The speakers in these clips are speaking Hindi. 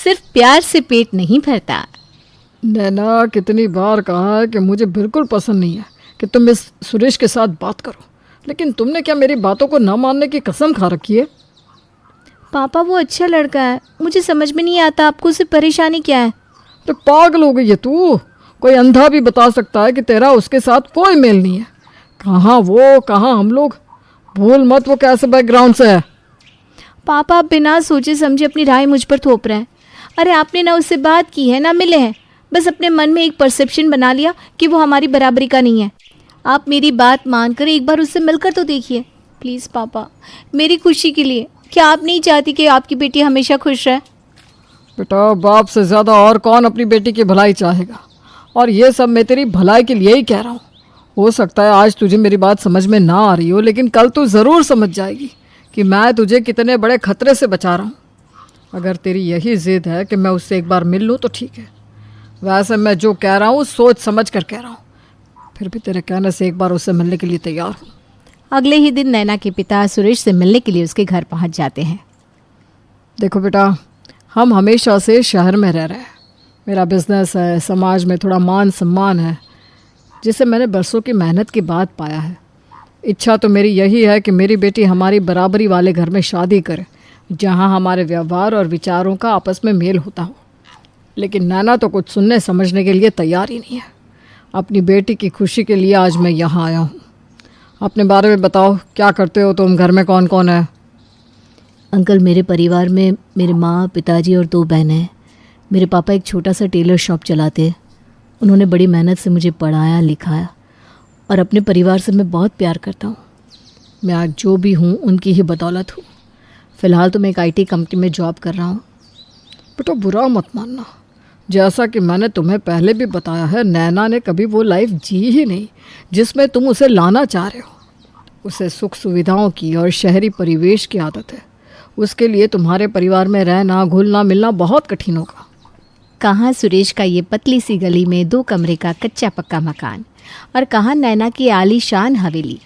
सिर्फ प्यार से पेट नहीं भरता। नैना, कितनी बार कहा है कि मुझे बिल्कुल पसंद नहीं है कि तुम इस सुरेश के साथ बात करो, लेकिन तुमने क्या मेरी बातों को न मानने की कसम खा रखी है? पापा वो अच्छा लड़का है, मुझे समझ में नहीं आता आपको उससे परेशानी क्या है। तो पागल हो गई है तू? कोई अंधा भी बता सकता है कि तेरा उसके साथ कोई मेल नहीं है। कहाँ वो, कहाँ हम लोग। भूल मत वो कैसे बैकग्राउंड से है। पापा आप बिना सोचे समझे अपनी राय मुझ पर थोप रहे हैं। अरे आपने ना उससे बात की है ना मिले हैं, बस अपने मन में एक परसेप्शन बना लिया कि वो हमारी बराबरी का नहीं है। आप मेरी बात मानकर एक बार उससे मिलकर तो देखिए प्लीज़ पापा, मेरी खुशी के लिए। क्या आप नहीं चाहती कि आपकी बेटी हमेशा खुश रहे? बेटा, बाप से ज़्यादा और कौन अपनी बेटी की भलाई चाहेगा, और ये सब मैं तेरी भलाई के लिए ही कह रहा हूँ। हो सकता है आज तुझे मेरी बात समझ में ना आ रही हो, लेकिन कल तू ज़रूर समझ जाएगी कि मैं तुझे कितने बड़े खतरे से बचा रहा हूँ। अगर तेरी यही ज़िद है कि मैं उससे एक बार मिल लूँ तो ठीक है, वैसे मैं जो कह रहा हूँ सोच समझ कर कह रहा हूँ। फिर भी तेरे कहने से एक बार उससे मिलने के लिए तैयार हूँ। अगले ही दिन नैना के पिता सुरेश से मिलने के लिए उसके घर पहुँच जाते हैं। देखो बेटा, हम हमेशा से शहर में रह रहे हैं। मेरा बिजनेस है, समाज में थोड़ा मान सम्मान है, जिसे मैंने बरसों की मेहनत के बाद पाया है। इच्छा तो मेरी यही है कि मेरी बेटी हमारी बराबरी वाले घर में शादी करे, जहाँ हमारे व्यवहार और विचारों का आपस में मेल होता हो। लेकिन नैना तो कुछ सुनने समझने के लिए तैयार ही नहीं है। अपनी बेटी की खुशी के लिए आज मैं यहाँ आया हूँ। अपने बारे में बताओ, क्या करते हो तुम? घर में कौन कौन है? अंकल, मेरे परिवार में मेरे माँ, पिताजी और 2 बहनें हैं। मेरे पापा एक छोटा सा टेलर शॉप चलाते हैं। उन्होंने बड़ी मेहनत से मुझे पढ़ाया लिखाया, और अपने परिवार से मैं बहुत प्यार करता हूँ। मैं आज जो भी हूँ उनकी ही बदौलत हूँ। फ़िलहाल तो मैं एक IT कंपनी में जॉब कर रहा हूँ। बेटा, बुरा मत मानना, जैसा कि मैंने तुम्हें पहले भी बताया है, नैना ने कभी वो लाइफ जी ही नहीं जिसमें तुम उसे लाना चाह रहे हो। उसे सुख सुविधाओं की और शहरी परिवेश की आदत है। उसके लिए तुम्हारे परिवार में रहना, घुलना मिलना बहुत कठिन होगा। कहाँ सुरेश का ये पतली सी गली में 2 कमरे का कच्चा पक्का मकान, और कहाँ नैना की आलीशान हवेली।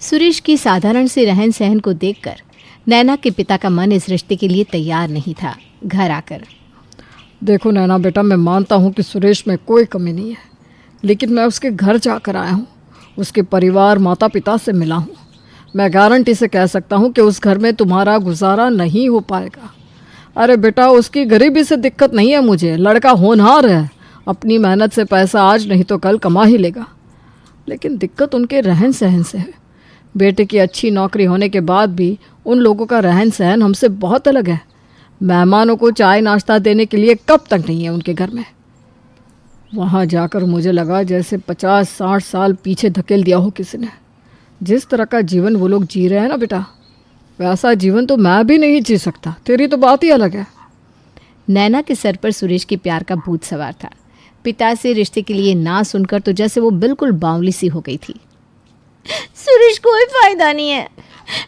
सुरेश की साधारण से रहन सहन को देखकर नैना के पिता का मन इस रिश्ते के लिए तैयार नहीं था। घर आकर, देखो नैना बेटा, मैं मानता हूँ कि सुरेश में कोई कमी नहीं है, लेकिन मैं उसके घर जाकर आया हूँ, उसके परिवार माता पिता से मिला हूँ। मैं गारंटी से कह सकता हूँ कि उस घर में तुम्हारा गुजारा नहीं हो पाएगा। अरे बेटा, उसकी गरीबी से दिक्कत नहीं है मुझे। लड़का होनहार है, अपनी मेहनत से पैसा आज नहीं तो कल कमा ही लेगा। लेकिन दिक्कत उनके रहन सहन से है। बेटे की अच्छी नौकरी होने के बाद भी उन लोगों का रहन सहन हमसे बहुत अलग है। मेहमानों को चाय नाश्ता देने के लिए कब तक नहीं है उनके घर में। वहाँ जाकर मुझे लगा जैसे 50-60 साल पीछे धकेल दिया हो किसी ने। जिस तरह का जीवन वो लोग जी रहे हैं ना बेटा, वैसा जीवन तो मैं भी नहीं जी सकता। तेरी तो बात ही अलग है। नैना के सर पर सुरेश के प्यार का भूत सवार था। पिता से रिश्ते के लिए ना सुनकर तो जैसे वो बिल्कुल बावली सी हो गई थी। सुरेश कोई फायदा नहीं है,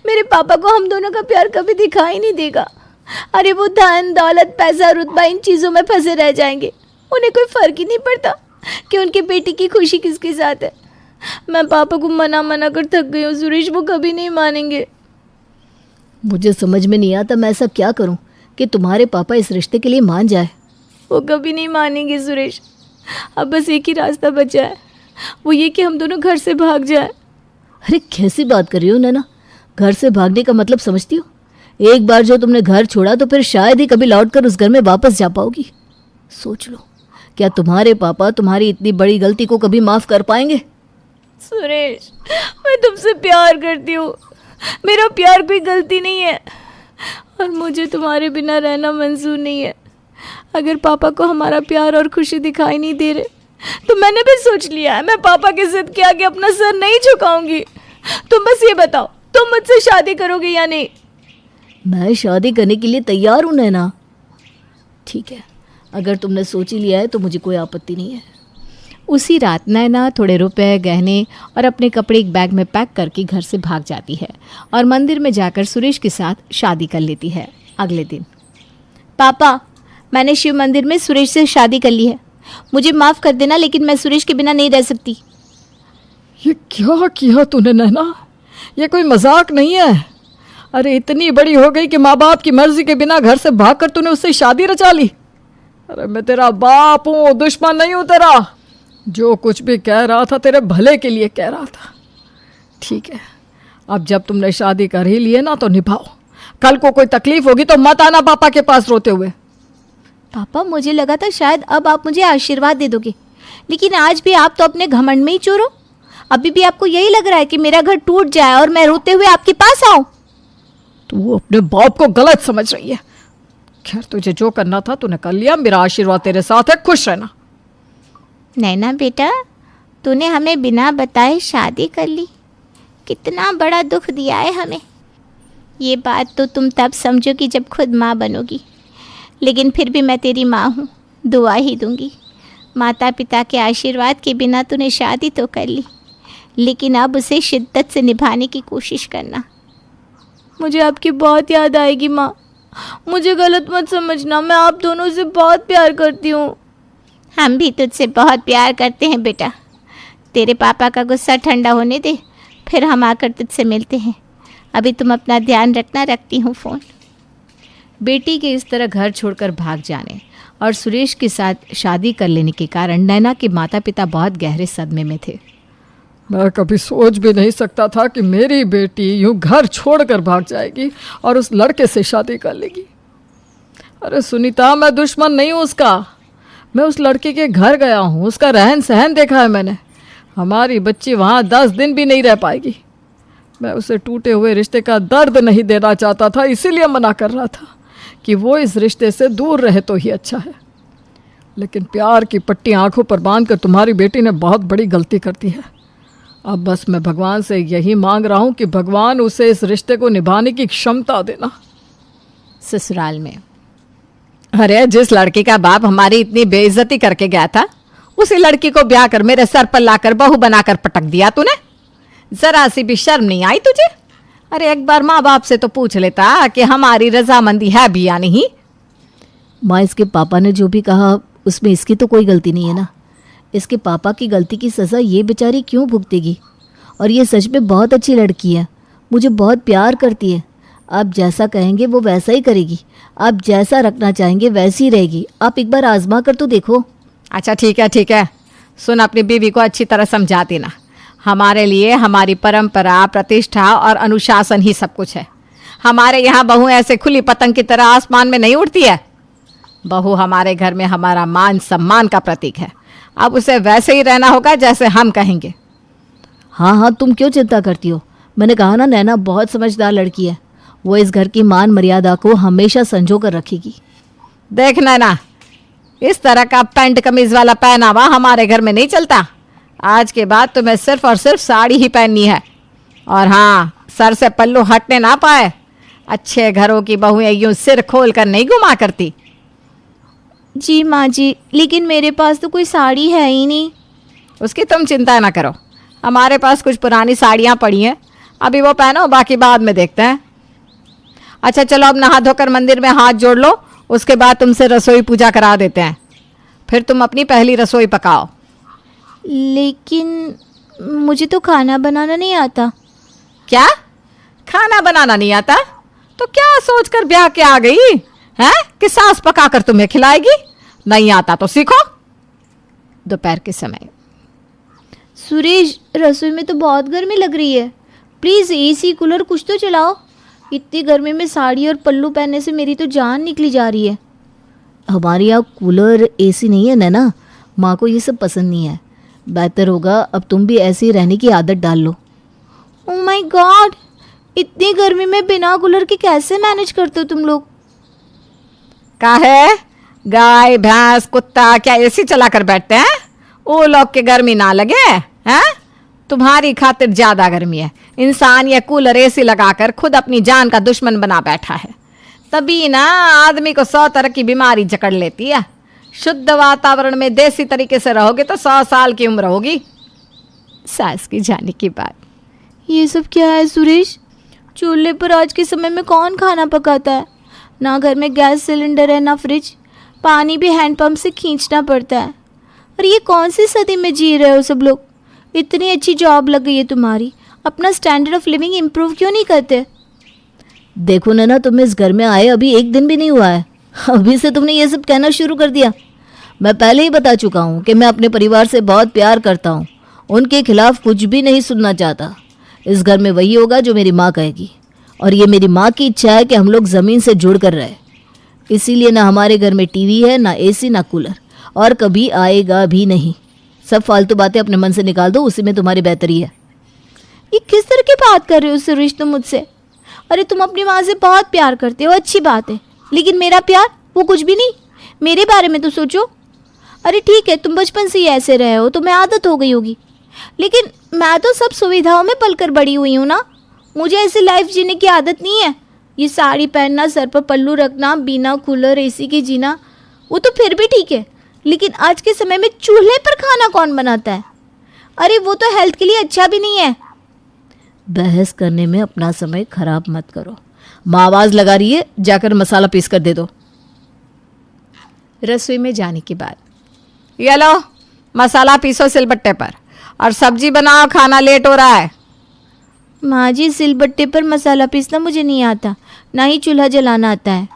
मेरे पापा को हम दोनों का प्यार कभी दिखाई नहीं देगा। अरे वो धन दौलत पैसा रुतबा इन चीज़ों में फंसे रह जाएंगे। उन्हें कोई फर्क ही नहीं पड़ता कि उनकी बेटी की खुशी किसके साथ है। मैं पापा को मना कर थक गई हूँ सुरेश, वो कभी नहीं मानेंगे। मुझे समझ में नहीं आता मैं ऐसा क्या करूं कि तुम्हारे पापा इस रिश्ते के लिए मान जाए। वो कभी नहीं मानेंगे सुरेश। अब बस एक ही रास्ता बचा है, वो ये कि हम दोनों घर से भाग जाए। अरे कैसी बात कर रही हो नैना? घर से भागने का मतलब समझती हो? एक बार जो तुमने घर छोड़ा तो फिर शायद ही कभी लौटकर उस घर में वापस जा पाओगी। सोच लो, क्या तुम्हारे पापा तुम्हारी इतनी बड़ी गलती को कभी माफ कर पाएंगे? सुरेश, मैं तुमसे प्यार करती हूँ, मेरा प्यार कोई गलती नहीं है, और मुझे तुम्हारे बिना रहना मंजूर नहीं है। अगर पापा को हमारा प्यार और खुशी दिखाई नहीं दे रहे तो मैंने भी सोच लिया है, मैं पापा की जिद के आगे अपना सर नहीं झुकाऊंगी। तुम बस ये बताओ, तुम मुझसे शादी करोगे या नहीं? मैं शादी करने के लिए तैयार हूँ नैना। ठीक है, अगर तुमने सोच ही लिया है तो मुझे कोई आपत्ति नहीं है। उसी रात नैना थोड़े रुपए, गहने और अपने कपड़े एक बैग में पैक करके घर से भाग जाती है और मंदिर में जाकर सुरेश के साथ शादी कर लेती है। अगले दिन, पापा, मैंने शिव मंदिर में सुरेश से शादी कर ली है, मुझे माफ़ कर देना, लेकिन मैं सुरेश के बिना नहीं रह सकती। ये क्या किया तूने नैना? ये कोई मजाक नहीं है। अरे इतनी बड़ी हो गई कि माँ बाप की मर्जी के बिना घर से भागकर तूने उससे शादी रचा ली। अरे मैं तेरा बाप हूँ, दुश्मन नहीं हूँ तेरा। जो कुछ भी कह रहा था तेरे भले के लिए कह रहा था। ठीक है, अब जब तुमने शादी कर ही ली है ना तो निभाओ। कल को कोई तकलीफ होगी तो मत आना पापा के पास रोते हुए। पापा, मुझे लगा था शायद अब आप मुझे आशीर्वाद दे दोगे, लेकिन आज भी आप तो अपने घमंड में ही चोर हो। अभी भी आपको यही लग रहा है कि मेरा घर टूट जाए और मैं रोते हुए आपके पास आऊं। तू अपने बाप को गलत समझ रही है। खैर, तुझे जो करना था तूने कर लिया। मेरा आशीर्वाद तेरे साथ है, खुश रहना। नैना बेटा, तूने हमें बिना बताए शादी कर ली। कितना बड़ा दुख दिया है हमें। ये बात तो तुम तब समझोगी जब खुद माँ बनोगी, लेकिन फिर भी मैं तेरी माँ हूँ, दुआ ही दूंगी। माता पिता के आशीर्वाद के बिना तूने शादी तो कर ली, लेकिन अब उसे शिद्दत से निभाने की कोशिश करना। मुझे आपकी बहुत याद आएगी माँ, मुझे गलत मत समझना। मैं आप दोनों से बहुत प्यार करती हूँ। हम भी तुझसे बहुत प्यार करते हैं बेटा। तेरे पापा का गुस्सा ठंडा होने दे, फिर हम आकर तुझसे मिलते हैं। अभी तुम अपना ध्यान रखना, रखती हूँ फ़ोन। बेटी के इस तरह घर छोड़कर भाग जाने और सुरेश के साथ शादी कर लेने के कारण नैना के माता पिता बहुत गहरे सदमे में थे। मैं कभी सोच भी नहीं सकता था कि मेरी बेटी यूं घर छोड़कर भाग जाएगी और उस लड़के से शादी कर लेगी। अरे सुनीता, मैं दुश्मन नहीं हूँ उसका। मैं उस लड़के के घर गया हूँ, उसका रहन सहन देखा है मैंने। हमारी बच्ची वहाँ 10 दिन भी नहीं रह पाएगी। मैं उसे टूटे हुए रिश्ते का दर्द नहीं देना चाहता था, इसीलिए मना कर रहा था कि वो इस रिश्ते से दूर रहे तो ही अच्छा है। लेकिन प्यार की पट्टी आंखों पर बांधकर तुम्हारी बेटी ने बहुत बड़ी गलती कर दी है। अब बस मैं भगवान से यही मांग रहा हूँ कि भगवान उसे इस रिश्ते को निभाने की क्षमता देना। ससुराल में, अरे जिस लड़की का बाप हमारी इतनी बेइज्जती करके गया था, उसी लड़की को ब्याह कर मेरे सर पर लाकर बहू बनाकर पटक दिया तूने। जरा सी भी शर्म नहीं आई तुझे? अरे एक बार माँ बाप से तो पूछ लेता कि हमारी रजामंदी है भी या नहीं। माँ, इसके पापा ने जो भी कहा उसमें इसकी तो कोई गलती नहीं है ना। इसके पापा की गलती की सज़ा ये बेचारी क्यों भुगतेगी? और ये सच में बहुत अच्छी लड़की है, मुझे बहुत प्यार करती है। आप जैसा कहेंगे वो वैसा ही करेगी, आप जैसा रखना चाहेंगे वैसी ही रहेगी। आप एक बार आजमा कर तो देखो। अच्छा ठीक है, सुन, अपनी बीवी को अच्छी तरह समझा देना। हमारे लिए हमारी परंपरा, प्रतिष्ठा और अनुशासन ही सब कुछ है। हमारे यहाँ बहू ऐसे खुली पतंग की तरह आसमान में नहीं उड़ती है। बहू हमारे घर में हमारा मान सम्मान का प्रतीक है। अब उसे वैसे ही रहना होगा जैसे हम कहेंगे। हाँ, तुम क्यों चिंता करती हो? मैंने कहा ना, नैना बहुत समझदार लड़की है। वो इस घर की मान मर्यादा को हमेशा संजो कर रखेगी। देख नैना, इस तरह का पैंट कमीज वाला पहनावा हमारे घर में नहीं चलता। आज के बाद तुम्हें सिर्फ और सिर्फ साड़ी ही पहननी है। और हाँ, सर से पल्लू हटने ना पाए। अच्छे घरों की बहुएं यूं सिर खोल कर नहीं घुमा करती। जी माँ जी, लेकिन मेरे पास तो कोई साड़ी है ही नहीं। उसकी तुम चिंता ना करो, हमारे पास कुछ पुरानी साड़ियाँ पड़ी हैं, अभी वो पहनो, बाकी बाद में देखते हैं। अच्छा चलो, अब नहा धोकर मंदिर में हाथ जोड़ लो, उसके बाद तुमसे रसोई पूजा करा देते हैं। फिर तुम अपनी पहली रसोई पकाओ। लेकिन मुझे तो खाना बनाना नहीं आता। क्या? खाना बनाना नहीं आता? तो क्या सोचकर ब्याह के आ गई है कि सास पकाकर तुम्हें खिलाएगी? नहीं आता तो सीखो। दोपहर के समय, सुरेश, रसोई में तो बहुत गर्मी लग रही है, प्लीज़ एसी कूलर कुछ तो चलाओ। इतनी गर्मी में साड़ी और पल्लू पहनने से मेरी तो जान निकली जा रही है। हमारे यहाँ कूलर एसी नहीं है नैना, माँ को ये सब पसंद नहीं है। बेहतर होगा अब तुम भी ऐसे ही रहने की आदत डाल लो। ओह माय गॉड, इतनी गर्मी में बिना कूलर के कैसे मैनेज करते हो तुम लोग? काहे? गाय भैंस कुत्ता क्या एसी चला कर बैठते हैं? वो लोग के गर्मी ना लगे हैं? तुम्हारी खातिर ज्यादा गर्मी है। इंसान ये कूलर एसी लगाकर खुद अपनी जान का दुश्मन बना बैठा है। तभी ना आदमी को 100 तरह की बीमारी जकड़ लेती है। शुद्ध वातावरण में देसी तरीके से रहोगे तो 100 साल की उम्र होगी। सास की जाने की बात। ये सब क्या है सुरेश? चूल्हे पर आज के समय में कौन खाना पकाता है? ना घर में गैस सिलेंडर है, ना फ्रिज। पानी भी हैंडपंप से खींचना पड़ता है। और ये कौन सी सदी में जी रहे हो सब लोग? इतनी अच्छी जॉब लग गई है तुम्हारी, अपना स्टैंडर्ड ऑफ लिविंग इम्प्रूव क्यों नहीं करते? देखो नैना, तुम्हें इस घर में आए अभी एक दिन भी नहीं हुआ है, अभी से तुमने ये सब कहना शुरू कर दिया। मैं पहले ही बता चुका हूँ कि मैं अपने परिवार से बहुत प्यार करता हूँ, उनके खिलाफ कुछ भी नहीं सुनना चाहता। इस घर में वही होगा जो मेरी माँ कहेगी, और ये मेरी माँ की इच्छा है कि हम लोग ज़मीन से जुड़ कर रहे। इसीलिए ना हमारे घर में टीवी है, ना एसी, ना कूलर, और कभी आएगा भी नहीं। सब फालतू बातें अपने मन से निकाल दो, उसी में तुम्हारी बेहतरी है। ये किस तरह की बात कर रहे हो सुरेश तुम मुझसे? अरे तुम अपनी माँ से बहुत प्यार करते हो, अच्छी बात है, लेकिन मेरा प्यार वो कुछ भी नहीं। मेरे बारे में तो सोचो। अरे ठीक है, तुम बचपन से ही ऐसे रहे हो, तुम्हें आदत हो गई होगी, लेकिन मैं तो सब सुविधाओं में पलकर बड़ी हुई हूँ ना। मुझे ऐसी लाइफ जीने की आदत नहीं है। ये साड़ी पहनना, सर पर पल्लू रखना, बिना कूलर एसी के जीना, वो तो फिर भी ठीक है, लेकिन आज के समय में चूल्हे पर खाना कौन बनाता है? अरे वो तो हेल्थ के लिए अच्छा भी नहीं है। बहस करने में अपना समय खराब मत करो। माँ आवाज़ लगा रही है, जाकर मसाला पीस कर दे दो। रसोई में जाने के बाद, ये लो मसाला पीसो सिलबट्टे पर, और सब्जी बनाओ, खाना लेट हो रहा है। माँ जी, सिलबट्टे पर मसाला पीसना मुझे नहीं आता, ना ही चूल्हा जलाना आता है।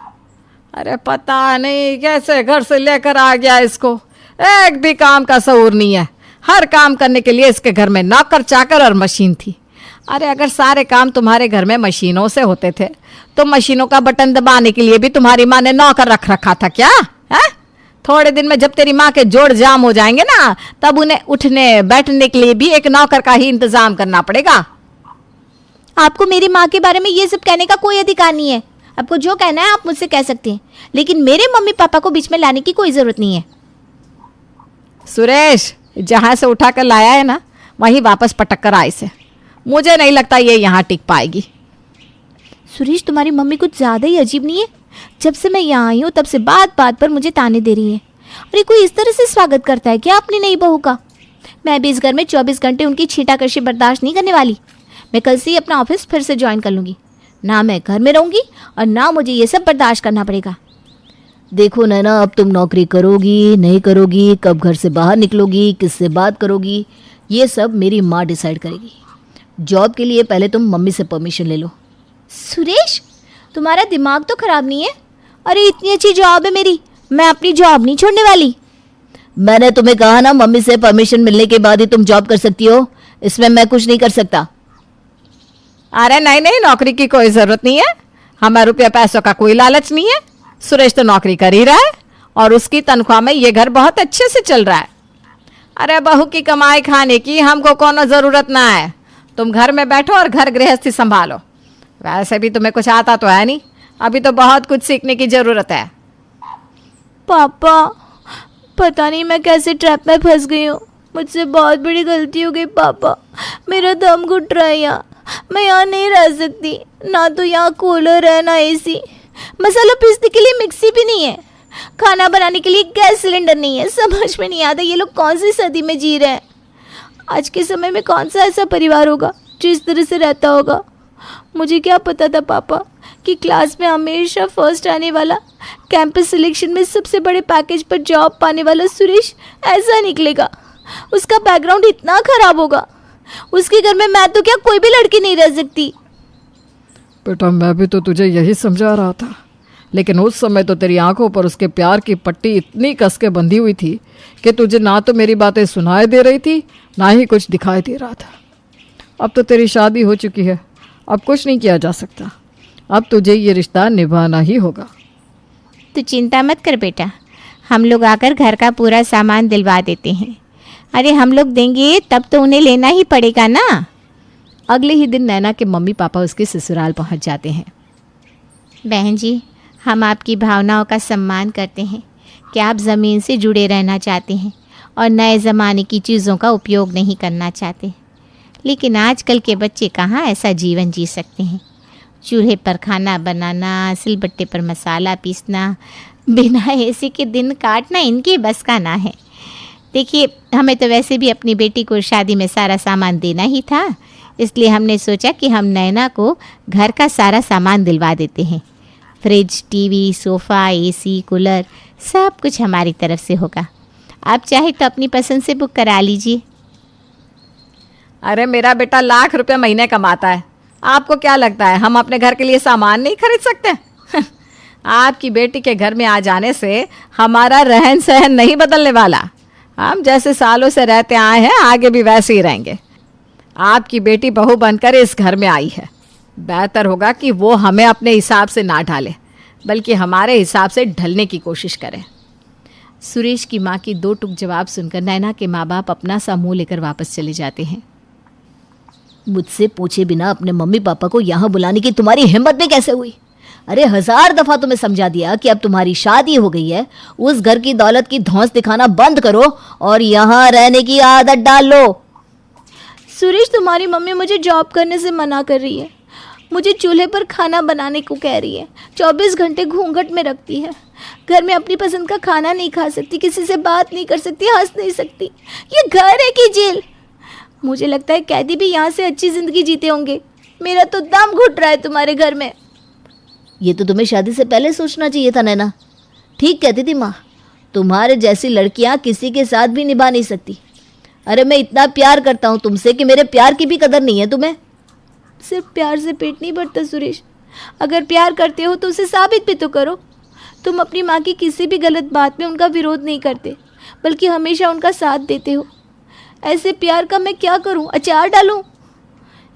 अरे पता नहीं कैसे घर से लेकर आ गया इसको, एक भी काम का शऊर नहीं है। हर काम करने के लिए इसके घर में नौकर चाकर और मशीन थी। अरे अगर सारे काम तुम्हारे घर में मशीनों से होते थे तो मशीनों का बटन दबाने के लिए भी तुम्हारी माँ ने नौकर रख रखा था क्या है? थोड़े दिन में जब तेरी माँ के जोड़ जाम हो जाएंगे ना, तब उन्हें उठने बैठने के लिए भी एक नौकर का ही इंतजाम करना पड़ेगा। आपको मेरी माँ के बारे में ये सब कहने का कोई अधिकार नहीं है। आपको जो कहना है आप मुझसे कह सकते हैं, लेकिन मेरे मम्मी पापा को बीच में लाने की कोई ज़रूरत नहीं है। सुरेश, जहाँ से उठा कर लाया है ना, वहीं वापस पटक कर आए से। मुझे नहीं लगता ये यहाँ टिक पाएगी। सुरेश, तुम्हारी मम्मी कुछ ज़्यादा ही अजीब नहीं है? जब से मैं यहाँ आई हूँ तब से बात बात पर मुझे ताने दे रही है। अरे कोई इस तरह से स्वागत करता है क्या अपनी नई बहू का? मैं भी इस घर में 24 घंटे उनकी छींटाकशी बर्दाश्त नहीं करने वाली। मैं कल से ही अपना ऑफिस फिर से ज्वाइन कर लूँगी। ना मैं घर में रहूँगी और ना मुझे ये सब बर्दाश्त करना पड़ेगा। देखो नैना, अब तुम नौकरी करोगी नहीं करोगी, कब घर से बाहर निकलोगी, किससे बात करोगी, ये सब मेरी माँ डिसाइड करेगी। जॉब के लिए पहले तुम मम्मी से परमिशन ले लो। सुरेश, तुम्हारा दिमाग तो खराब नहीं है? अरे इतनी अच्छी जॉब है मेरी, मैं अपनी जॉब नहीं छोड़ने वाली। मैंने तुम्हें कहा ना, मम्मी से परमिशन मिलने के बाद ही तुम जॉब कर सकती हो, इसमें मैं कुछ नहीं कर सकता। अरे नहीं नहीं, नौकरी की कोई ज़रूरत नहीं है, हमें रुपया पैसों का कोई लालच नहीं है। सुरेश तो नौकरी कर ही रहा है और उसकी तनख्वाह में ये घर बहुत अच्छे से चल रहा है। अरे बहू की कमाई खाने की हमको कोनो ज़रूरत ना है। तुम घर में बैठो और घर गृहस्थी संभालो। वैसे भी तुम्हें कुछ आता तो है नहीं, अभी तो बहुत कुछ सीखने की ज़रूरत है। पापा, पता नहीं मैं कैसे ट्रैप में फंस गई हूँ। मुझसे बहुत बड़ी गलती हो गई पापा, मेरा दम घुट रहा है यहाँ। मैं यहाँ नहीं रह सकती, ना तो यहाँ कूलर है ना एसी, मसाला पीसने के लिए मिक्सी भी नहीं है, खाना बनाने के लिए गैस सिलेंडर नहीं है। समझ में नहीं आता ये लोग कौन सी सदी में जी रहे हैं। आज के समय में कौन सा ऐसा परिवार होगा जो इस तरह से रहता होगा। मुझे क्या पता था पापा कि क्लास में हमेशा फर्स्ट आने वाला, कैंपस सिलेक्शन में सबसे बड़े पैकेज पर जॉब पाने वाला सुरेश ऐसा निकलेगा। उसका बैकग्राउंड इतना खराब होगा, उसके घर में मैं तो क्या कोई भी लड़की नहीं रह सकती। बेटा, मैं भी तो तुझे यही समझा रहा था, लेकिन उस समय तो तेरी आंखों पर उसके प्यार की पट्टी इतनी कस के बंधी हुई थी कि तुझे ना तो मेरी बातें सुनाई दे रही थी, ना ही कुछ दिखाई दे रहा था। अब तो तेरी शादी हो चुकी है, अब कुछ नहीं किया जा सकता। अब तुझे ये रिश्ता निभाना ही होगा। तो चिंता मत कर बेटा, हम लोग आकर घर का पूरा सामान दिलवा देते हैं। अरे हम लोग देंगे तब तो उन्हें लेना ही पड़ेगा ना। अगले ही दिन नैना के मम्मी पापा उसके ससुराल पहुंच जाते हैं। बहन जी, हम आपकी भावनाओं का सम्मान करते हैं कि आप ज़मीन से जुड़े रहना चाहते हैं और नए ज़माने की चीज़ों का उपयोग नहीं करना चाहते, लेकिन आजकल के बच्चे कहाँ ऐसा जीवन जी सकते हैं। चूल्हे पर खाना बनाना, सिलबट्टे पर मसाला पीसना, बिना एसी के दिन काटना इनकी बस का ना है। देखिए, हमें तो वैसे भी अपनी बेटी को शादी में सारा सामान देना ही था, इसलिए हमने सोचा कि हम नैना को घर का सारा सामान दिलवा देते हैं। Fridge, TV, sofa, AC, cooler, सब कुछ हमारी तरफ से होगा। आप चाहे तो अपनी पसंद से बुक करा लीजिए। अरे मेरा बेटा लाख रुपए महीने कमाता है, आपको क्या लगता है हम अपने घर के लिए सामान नहीं खरीद सकते? आपकी बेटी के घर में आ जाने से हमारा रहन सहन नहीं बदलने वाला। हम जैसे सालों से रहते आए हैं आगे भी वैसे ही रहेंगे। आपकी बेटी बहू बनकर इस घर में आई है, बेहतर होगा कि वो हमें अपने हिसाब से ना ढाले, बल्कि हमारे हिसाब से ढलने की कोशिश करें। सुरेश की माँ की दो टुक जवाब सुनकर नैना के माँ बाप अपना सा मुँह लेकर वापस चले जाते हैं। मुझसे पूछे बिना अपने मम्मी पापा को यहाँ बुलाने की तुम्हारी हिम्मत में कैसे हुई? अरे 1000 दफा तुम्हें समझा दिया कि अब तुम्हारी शादी हो गई है, उस घर की दौलत की धौंस दिखाना बंद करो और यहाँ रहने की आदत डाल लो। सुरेश, तुम्हारी मम्मी मुझे जॉब करने से मना कर रही है, मुझे चूल्हे पर खाना बनाने को कह रही है, 24 घंटे घूंघट में रखती है, घर में अपनी पसंद का खाना नहीं खा सकती, किसी से बात नहीं कर सकती, हंस नहीं सकती। ये घर है कि जेल? मुझे लगता है कैदी भी यहाँ से अच्छी ज़िंदगी जीते होंगे। मेरा तो दम घुट रहा है तुम्हारे घर में। ये तो तुम्हें शादी से पहले सोचना चाहिए था नैना। ठीक कहती थी माँ, तुम्हारे जैसी लड़कियाँ किसी के साथ भी निभा नहीं सकती। अरे मैं इतना प्यार करता हूँ तुमसे कि मेरे प्यार की भी कदर नहीं है तुम्हें। सिर्फ प्यार से पेट नहीं भरता सुरेश, अगर प्यार करते हो तो उसे साबित भी तो करो। तुम अपनी माँ की किसी भी गलत बात में उनका विरोध नहीं करते, बल्कि हमेशा उनका साथ देते हो। ऐसे प्यार का मैं क्या करूँ, अचार डालूँ?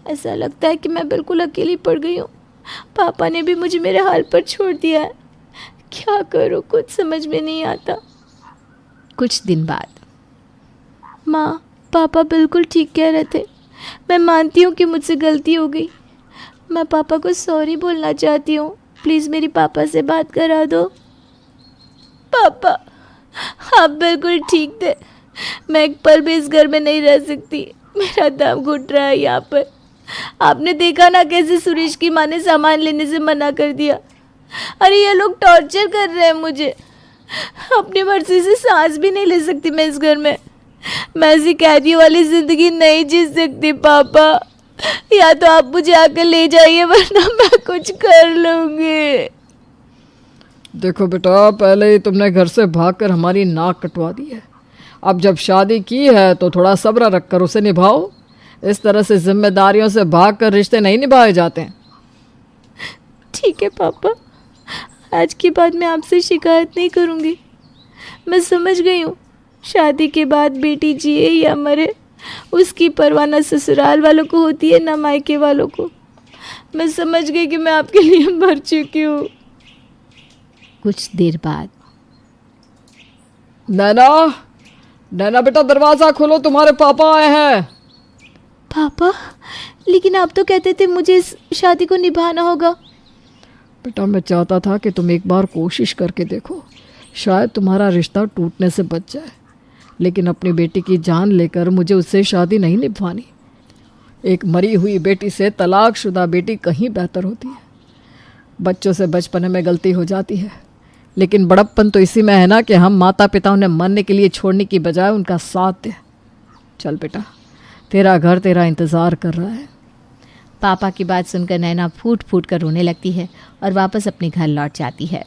ऐसा लगता है कि मैं बिल्कुल अकेली पड़ गई हूँ। पापा ने भी मुझे मेरे हाल पर छोड़ दिया है। क्या करूँ, कुछ समझ में नहीं आता। कुछ दिन बाद, माँ, पापा बिल्कुल ठीक कह रहे थे। मैं मानती हूँ कि मुझसे गलती हो गई। मैं पापा को सॉरी बोलना चाहती हूँ। प्लीज़ मेरी पापा से बात करा दो। पापा, आप बिल्कुल ठीक थे। मैं एक पल भी इस घर में नहीं रह सकती। मेरा दम घुट रहा है यहाँ पर। आपने देखा ना कैसे सुरेश की माँ ने सामान लेने से मना कर दिया। अरे ये लोग टॉर्चर कर रहे हैं मुझे। अपनी मर्जी से सांस भी नहीं ले सकती मैं इस घर में। मैं ऐसी कैदियों वाली ज़िंदगी नहीं जी सकती पापा। या तो आप मुझे आकर ले जाइए, वरना मैं कुछ कर लूँगी। देखो बेटा, पहले ही तुमने घर से भागकर हमारी नाक कटवा दी है। अब जब शादी की है तो थोड़ा सब्र रखकर उसे निभाओ। इस तरह से जिम्मेदारियों से भागकर रिश्ते नहीं निभाए जाते हैं। ठीक है पापा, आज के बाद मैं आपसे शिकायत नहीं करूँगी। मैं समझ गई हूँ, शादी के बाद बेटी जिए या मरे उसकी परवाह न ससुराल वालों को होती है न मायके वालों को। मैं समझ गई कि मैं आपके लिए मर चुकी हूँ। कुछ देर बाद, नैना, नैना बेटा दरवाज़ा खोलो, तुम्हारे पापा आए हैं। पापा, लेकिन आप तो कहते थे मुझे इस शादी को निभाना होगा। बेटा मैं चाहता था कि तुम एक बार कोशिश करके देखो, शायद तुम्हारा रिश्ता टूटने से बच जाए। लेकिन अपनी बेटी की जान लेकर मुझे उससे शादी नहीं निभानी। एक मरी हुई बेटी से तलाकशुदा बेटी कहीं बेहतर होती है। बच्चों से बचपन में गलती हो जाती है, लेकिन बड़प्पन तो इसी में है ना कि हम माता पिता उन्हें मरने के लिए छोड़ने की बजाय उनका साथ दें। चल बेटा, तेरा घर तेरा इंतज़ार कर रहा है। पापा की बात सुनकर नैना फूट फूट कर रोने लगती है और वापस अपने घर लौट जाती है।